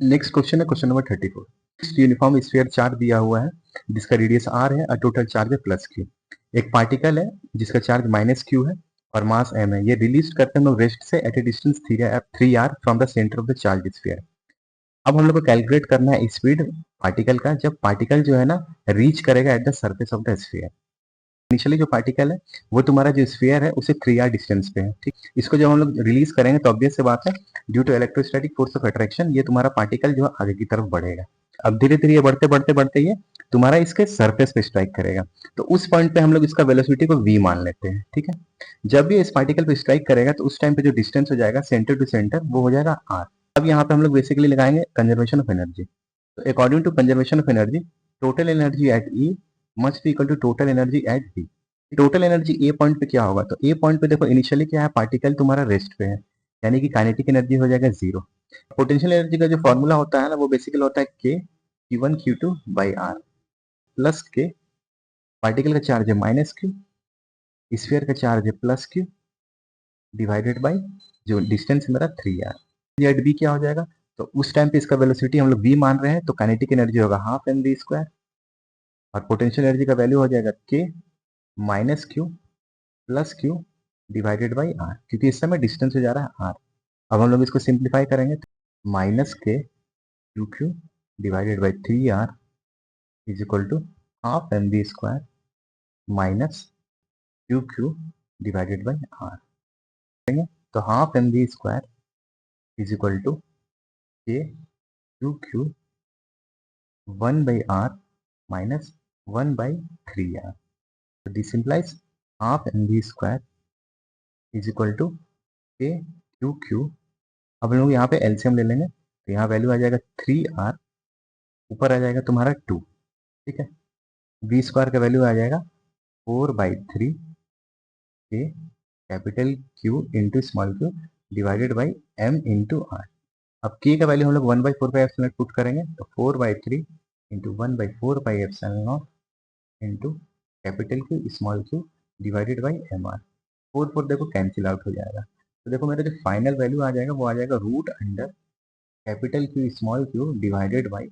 Next question है question number 34। Uniform sphere charge दिया हुआ है जिसका रेडियस r है और टोटल चार्ज है प्लस q। एक पार्टिकल है जिसका चार्ज माइनस q है और मास m है। ये रिलीज करते हैं हम लोग रेस्ट से at a distance 3r from the centre of the charge sphere. अब हम लोग को कैलकुलेट करना है स्पीड पार्टिकल का जब पार्टिकल जो है ना रीच करेगा at the surface of the sphere. Initially जो पार्टिकल है वो तुम्हारा जो स्फीयर है उसे 3r डिस्टेंस पे है, ठीक। इसको जब हम लोग रिलीज करेंगे तो ऑब्वियस सी बात है due to electrostatic force of attraction ये तुम्हारा पार्टिकल जो है आगे की तरफ बढ़ेगा। अब धीरे धीरे ये बढ़ते बढ़ते बढ़ते ये तुम्हारा इसके सरफेस पे स्ट्राइक करेगा। तो उस पॉइंट पे हम लोग इसका वेलोसिटी को v मान लेते हैं, ठीक है। जब ये इस पार्टिकल पे स्ट्राइक करेगा तो उस टाइम पे जो डिस्टेंस हो जाएगा सेंटर टू सेंटर वो हो जाएगा r। अब यहाँ पे हम लोग बेसिकली लगाएंगे कंजर्वेशन ऑफ एनर्जी। तो according to conservation of energy total energy at E must be equal to total energy at V। Total energy a point पे क्या होगा, तो ए पॉइंट पे देखो इनिशियली क्या है, पार्टिकल तुम्हारा रेस्ट पे है यानी कि काइनेटिक एनर्जी हो जाएगा 0। पोटेंशियल एनर्जी का जो फॉर्मूला होता है ना वो बेसिकली होता है K Q1 Q2 by R plus के पार्टिकल का चार्ज है माइनस क्यू, स्फीयर का चार्ज है प्लस क्यू डिवाइडेड बाई जो डिस्टेंस मेरा 3r। जेड बी क्या हो जाएगा, तो उस टाइम पे इसका वेलोसिटी हम लोग v मान रहे हैं तो काइनेटिक एनर्जी होगा हाफ एम वी स्क्वायर और पोटेंशियल एनर्जी का वैल्यू हो जाएगा K minus Q plus Q divided by R, क्योंकि इस समय डिस्टेंस हो जा रहा है आर। अब हम लोग इसको सिंप्लीफाई करेंगे तो minus K Q Q divided by 3r is equal to half M V square minus Q Q divided by R. तो half M V square is equal to K Q Q 1 by R minus 1 by 3r। तो this implies half M V square is equal to K Q Q. अब हम लोग यहाँ पे LCM ले लेंगे तो यहाँ वैल्यू आ जाएगा 3r, ऊपर आ जाएगा तुम्हारा 2, ठीक है। वी स्क्वायर का वैल्यू आ जाएगा 4/3 K capital Q into small Q divided by M into R. अब के का वैल्यू हम लोग 1/4 पुट करेंगे तो 4/3 into 1/4 into capital Q small Q divided by M R. 4 देखो कैंसिल आउट हो जाएगा, तो देखो मेरा जो फाइनल वैल्यू आ जाएगा वो आ जाएगा root under capital Q small Q divided by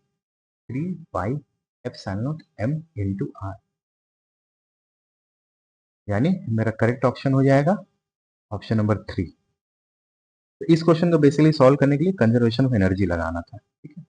3 pi M into R. यानी मेरा करेक्ट ऑप्शन हो जाएगा ऑप्शन नंबर 3। तो इस क्वेश्चन को बेसिकली सॉल्व करने के लिए कंजर्वेशन ऑफ एनर्जी लगाना था, ठीक है।